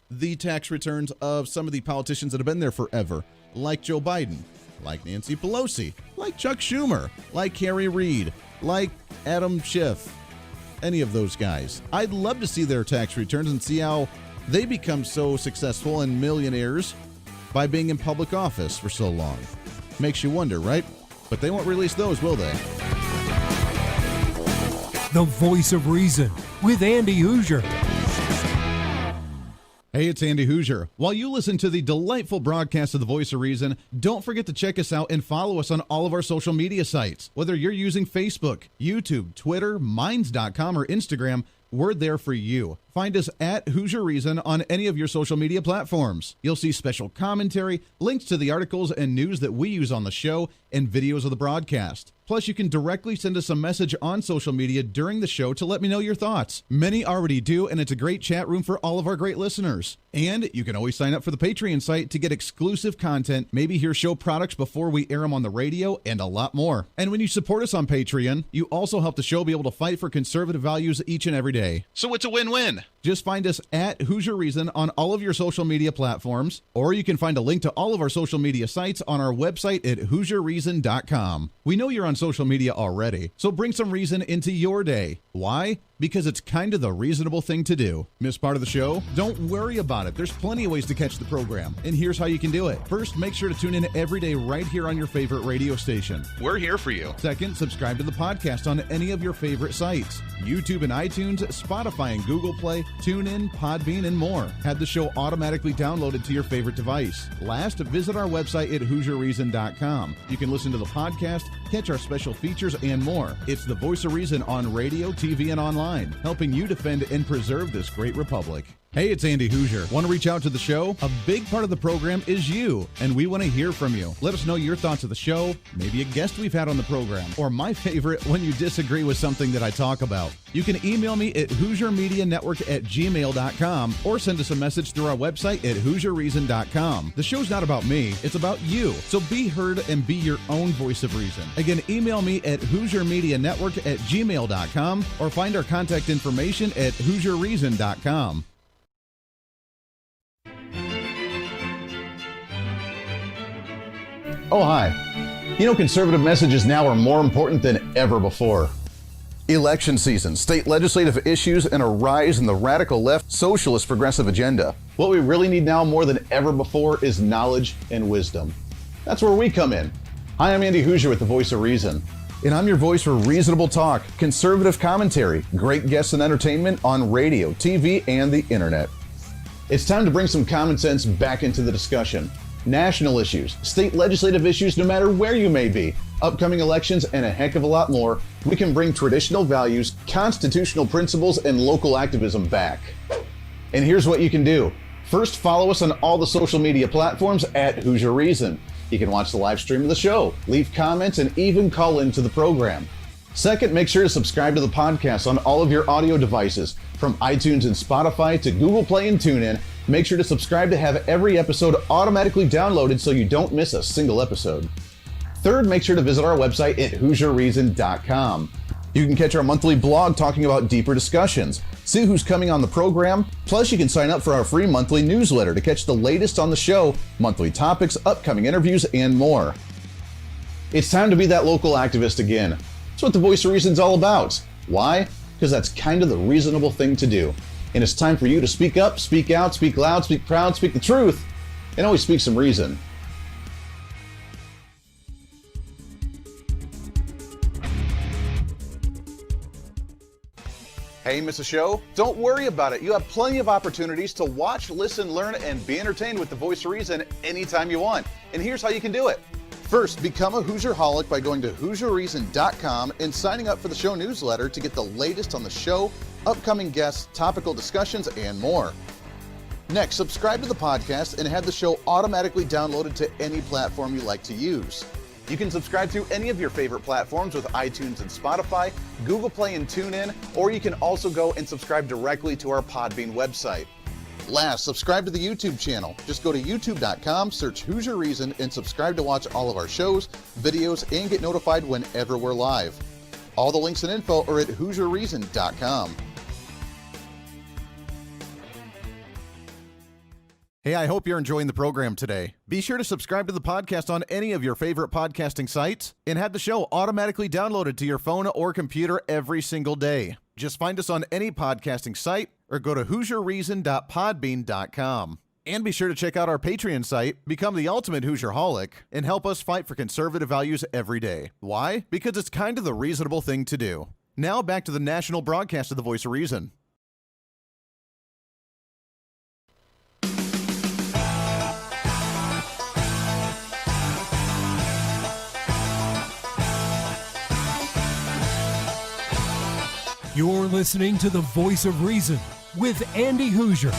the tax returns of some of the politicians that have been there forever, like Joe Biden, like Nancy Pelosi, like Chuck Schumer, like Harry Reid, like Adam Schiff, any of those guys. I'd love to see their tax returns and see how they become so successful and millionaires by being in public office for so long. Makes you wonder, right? But they won't release those, will they? The Voice of Reason with Andy Hooser. Hey, it's Andy Hooser. While you listen to the delightful broadcast of The Voice of Reason, don't forget to check us out and follow us on all of our social media sites. Whether you're using Facebook, YouTube, Twitter, Minds.com, or Instagram, we're there for you. Find us at Hooser Reason on any of your social media platforms. You'll see special commentary, links to the articles and news that we use on the show, and videos of the broadcast. Plus, you can directly send us a message on social media during the show to let me know your thoughts. Many already do, and it's a great chat room for all of our great listeners. And you can always sign up for the Patreon site to get exclusive content, maybe hear show products before we air them on the radio, and a lot more. And when you support us on Patreon, you also help the show be able to fight for conservative values each and every day. So it's a win-win. Just find us at Hoosier Reason on all of your social media platforms, or you can find a link to all of our social media sites on our website at HoosierReason.com. We know you're on social media already, so bring some reason into your day. Why? Because it's kind of the reasonable thing to do. Miss part of the show? Don't worry about it. There's plenty of ways to catch the program, and here's how you can do it. First, make sure to tune in every day right here on your favorite radio station. We're here for you. Second, subscribe to the podcast on any of your favorite sites. YouTube and iTunes, Spotify and Google Play, TuneIn, Podbean, and more. Have the show automatically downloaded to your favorite device. Last, visit our website at HoosierReason.com. You can listen to the podcast, catch our special features, and more. It's the voice of reason on radio, TV, and online, helping you defend and preserve this great republic. Hey, it's Andy Hoosier. Want to reach out to the show? A big part of the program is you, and we want to hear from you. Let us know your thoughts of the show, maybe a guest we've had on the program, or my favorite, when you disagree with something that I talk about. You can email me at HoosierMediaNetwork@gmail.com or send us a message through our website at HoosierReason.com. The show's not about me, it's about you. So be heard and be your own voice of reason. Again, email me at HoosierMediaNetwork@gmail.com or find our contact information at HoosierReason.com. Oh, hi. You know, conservative messages now are more important than ever before. Election season, state legislative issues, and a rise in the radical left socialist progressive agenda. What we really need now more than ever before is knowledge and wisdom. That's where we come in. Hi, I'm Andy Hoosier with the Voice of Reason. And I'm your voice for reasonable talk, conservative commentary, great guests and entertainment on radio, TV, and the internet. It's time to bring some common sense back into the discussion. National issues, state legislative issues, no matter where you may be, upcoming elections, and a heck of a lot more, we can bring traditional values, constitutional principles, and local activism back. And here's what you can do. First, follow us on all the social media platforms at Hoosier Reason. You can watch the live stream of the show, leave comments, and even call into the program. Second, make sure to subscribe to the podcast on all of your audio devices, from iTunes and Spotify to Google Play and TuneIn. Make sure to subscribe to have every episode automatically downloaded so you don't miss a single episode. Third, make sure to visit our website at HoosierReason.com. You can catch our monthly blog talking about deeper discussions, see who's coming on the program, plus you can sign up for our free monthly newsletter to catch the latest on the show, monthly topics, upcoming interviews, and more. It's time to be that local activist again. That's what the Voice of Reason's all about. Why? Because that's kind of the reasonable thing to do. And it's time for you to speak up, speak out, speak loud, speak proud, speak the truth, and always speak some reason. Hey, miss a show? Don't worry about it. You have plenty of opportunities to watch, listen, learn, and be entertained with the Voice of Reason anytime you want. And here's how you can do it. First, become a Hoosierholic by going to HoosierReason.com and signing up for the show newsletter to get the latest on the show, upcoming guests, topical discussions, and more. Next, subscribe to the podcast and have the show automatically downloaded to any platform you like to use. You can subscribe through any of your favorite platforms with iTunes and Spotify, Google Play and TuneIn, or you can also go and subscribe directly to our Podbean website. Last, subscribe to the YouTube channel. Just go to youtube.com, search Hoosier Reason, and subscribe to watch all of our shows, videos, and get notified whenever we're live. All the links and info are at HoosierReason.com. Hey, I hope you're enjoying the program today. Be sure to subscribe to the podcast on any of your favorite podcasting sites and have the show automatically downloaded to your phone or computer every single day. Just find us on any podcasting site or go to HoosierReason.podbean.com. And be sure to check out our Patreon site, become the ultimate Hoosierholic, and help us fight for conservative values every day. Why? Because it's kind of the reasonable thing to do. Now back to the national broadcast of the Voice of Reason. You're listening to the Voice of Reason with Andy Hoosier.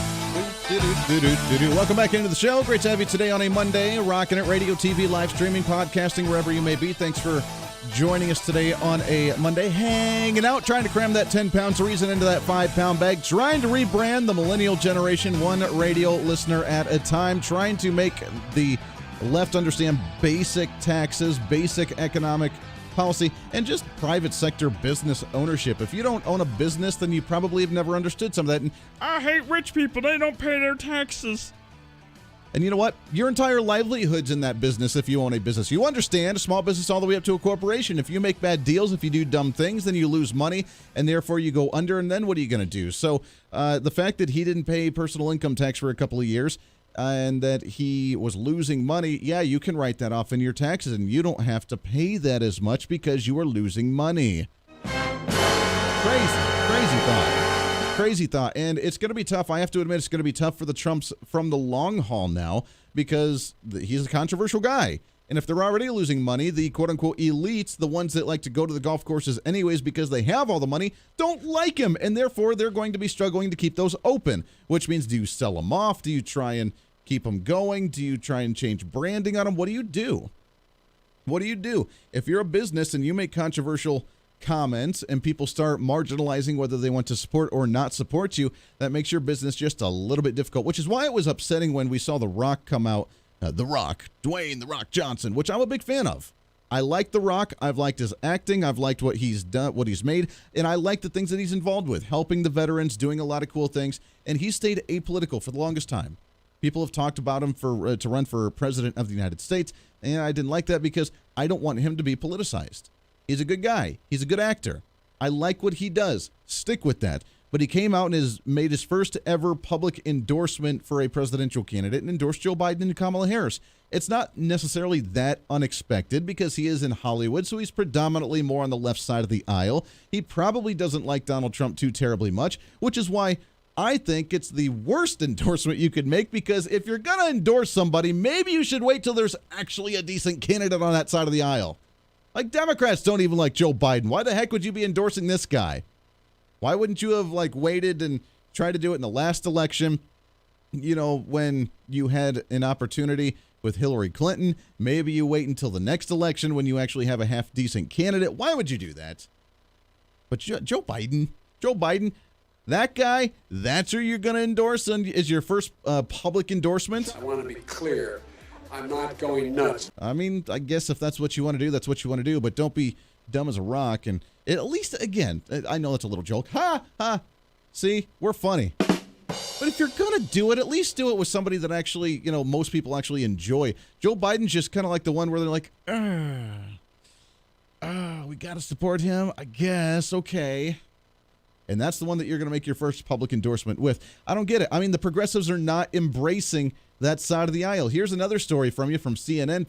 Welcome back into the show. Great to have you today on a Monday. Rocking it, radio, TV, live streaming, podcasting, wherever you may be. Thanks for joining us today on a Monday. Hanging out, trying to cram that 10 pounds of reason into that 5-pound bag. Trying to rebrand the millennial generation, one radio listener at a time. Trying to make the left understand basic taxes, basic economic policy, and just private sector business ownership. If you don't own a business, then you probably have never understood some of that. And I hate rich people. They don't pay their taxes. And you know what? Your entire livelihood's in that business if you own a business. You understand a small business all the way up to a corporation. If you make bad deals, if you do dumb things, then you lose money, and therefore you go under, and then what are you going to do? So the fact that he didn't pay personal income tax for a couple of years and that he was losing money, yeah, you can write that off in your taxes, and you don't have to pay that as much because you are losing money. Crazy thought. And it's going to be tough. I have to admit, it's going to be tough for the Trumps from the long haul now because he's a controversial guy. And if they're already losing money, the quote-unquote elites, the ones that like to go to the golf courses anyways because they have all the money, don't like him. And therefore, they're going to be struggling to keep those open, which means do you sell them off? Do you try and keep them going? Do you try and change branding on them? What do you do? If you're a business and you make controversial comments and people start marginalizing whether they want to support or not support you, that makes your business just a little bit difficult, which is why it was upsetting when we saw The Rock come out. The Rock, Dwayne The Rock Johnson, which I'm a big fan of. I like The Rock. I've liked his acting. I've liked what he's done, what he's made, and I like the things that he's involved with, helping the veterans, doing a lot of cool things, and he stayed apolitical for the longest time. People have talked about him to run for president of the United States, and I didn't like that because I don't want him to be politicized. He's a good guy. He's a good actor. I like what he does. Stick with that. But he came out and has made his first ever public endorsement for a presidential candidate and endorsed Joe Biden and Kamala Harris. It's not necessarily that unexpected because he is in Hollywood, so he's predominantly more on the left side of the aisle. He probably doesn't like Donald Trump too terribly much, which is why I think it's the worst endorsement you could make, because if you're going to endorse somebody, maybe you should wait till there's actually a decent candidate on that side of the aisle. Like, Democrats don't even like Joe Biden. Why the heck would you be endorsing this guy? Why wouldn't you have, waited and tried to do it in the last election, when you had an opportunity with Hillary Clinton? Maybe you wait until the next election when you actually have a half-decent candidate. Why would you do that? But Joe Biden, that guy, that's who you're going to endorse is your first public endorsement? I want to be clear. I'm not going nuts. I mean, I guess if that's what you want to do, that's what you want to do, but don't be dumb as a rock. And at least, again, I know that's a little joke. See, we're funny. But if you're going to do it, at least do it with somebody that actually, most people actually enjoy. Joe Biden's just kind of like the one where they're like, we got to support him, I guess, okay. And that's the one that you're going to make your first public endorsement with. I don't get it. I mean, the progressives are not embracing that side of the aisle. Here's another story from CNN.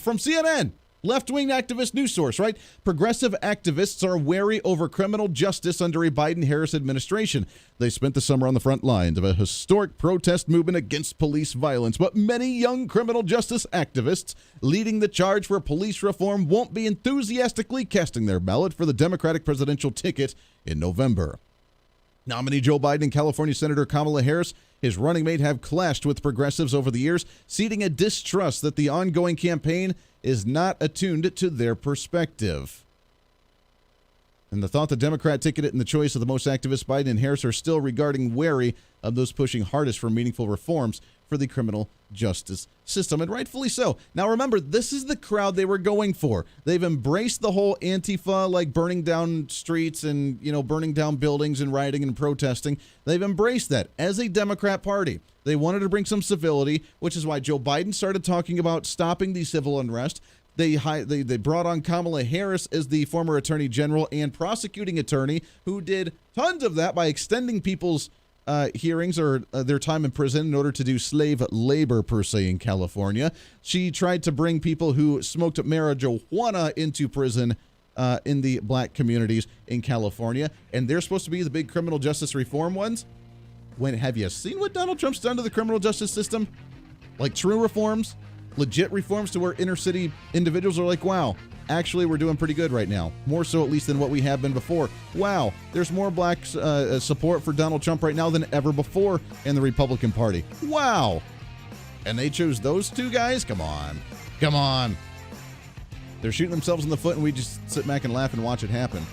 From CNN, left-wing activist news source, right? Progressive activists are wary over criminal justice under a Biden-Harris administration. They spent the summer on the front lines of a historic protest movement against police violence, but many young criminal justice activists leading the charge for police reform won't be enthusiastically casting their ballot for the Democratic presidential ticket in November. Nominee Joe Biden and California Senator Kamala Harris, his running mate, have clashed with progressives over the years, seeding a distrust that the ongoing campaign is not attuned to their perspective. And the thought the Democrat ticket and the choice of the most activists, Biden and Harris, are still regarding wary of those pushing hardest for meaningful reforms for the criminal justice system, and rightfully so. Now remember, this is the crowd they were going for. They've embraced the whole Antifa, burning down streets and, burning down buildings and rioting and protesting. They've embraced that as a Democrat party. They wanted to bring some civility, which is why Joe Biden started talking about stopping the civil unrest. They brought on Kamala Harris as the former attorney general and prosecuting attorney who did tons of that by extending people's hearings or their time in prison in order to do slave labor, per se, in California. She tried to bring people who smoked marijuana into prison in the black communities in California, and they're supposed to be the big criminal justice reform ones. Have you seen what Donald Trump's done to the criminal justice system? True reforms, legit reforms to where inner city individuals are like, wow, actually, we're doing pretty good right now. More so, at least, than what we have been before. Wow, there's more black support for Donald Trump right now than ever before in the Republican Party. Wow. And they chose those two guys? Come on. They're shooting themselves in the foot, and we just sit back and laugh and watch it happen,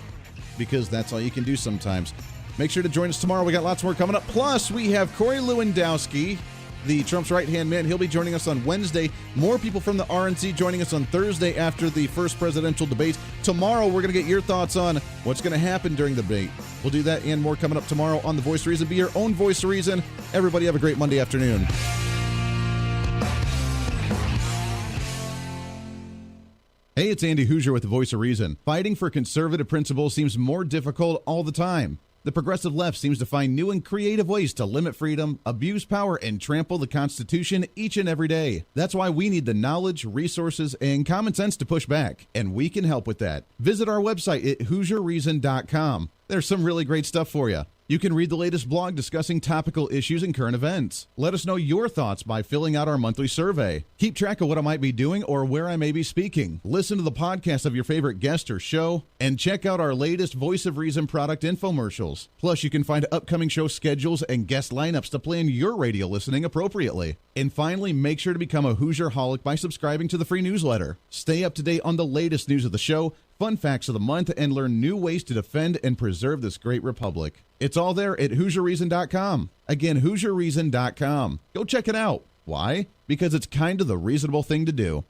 because that's all you can do sometimes. Make sure to join us tomorrow. We got lots more coming up. Plus, we have Corey Lewandowski the Trump's right-hand man. He'll be joining us on Wednesday. More people from the RNC joining us on Thursday after the first presidential debate. Tomorrow, we're going to get your thoughts on what's going to happen during the debate. We'll do that and more coming up tomorrow on The Voice of Reason. Be your own voice of reason. Everybody have a great Monday afternoon. Hey, it's Andy Hooser with The Voice of Reason. Fighting for conservative principles seems more difficult all the time. The progressive left seems to find new and creative ways to limit freedom, abuse power, and trample the Constitution each and every day. That's why we need the knowledge, resources, and common sense to push back, and we can help with that. Visit our website at HooserReason.com. There's some really great stuff for you. You can read the latest blog discussing topical issues and current events. Let us know your thoughts by filling out our monthly survey. Keep track of what I might be doing or where I may be speaking. Listen to the podcast of your favorite guest or show, and check out our latest Voice of Reason product infomercials. Plus, you can find upcoming show schedules and guest lineups to plan your radio listening appropriately. And finally, make sure to become a Hoosier-holic by subscribing to the free newsletter. Stay up to date on the latest news of the show, fun facts of the month, and learn new ways to defend and preserve this great republic. It's all there at HooserReason.com. Again, HooserReason.com. Go check it out. Why? Because it's kind of the reasonable thing to do.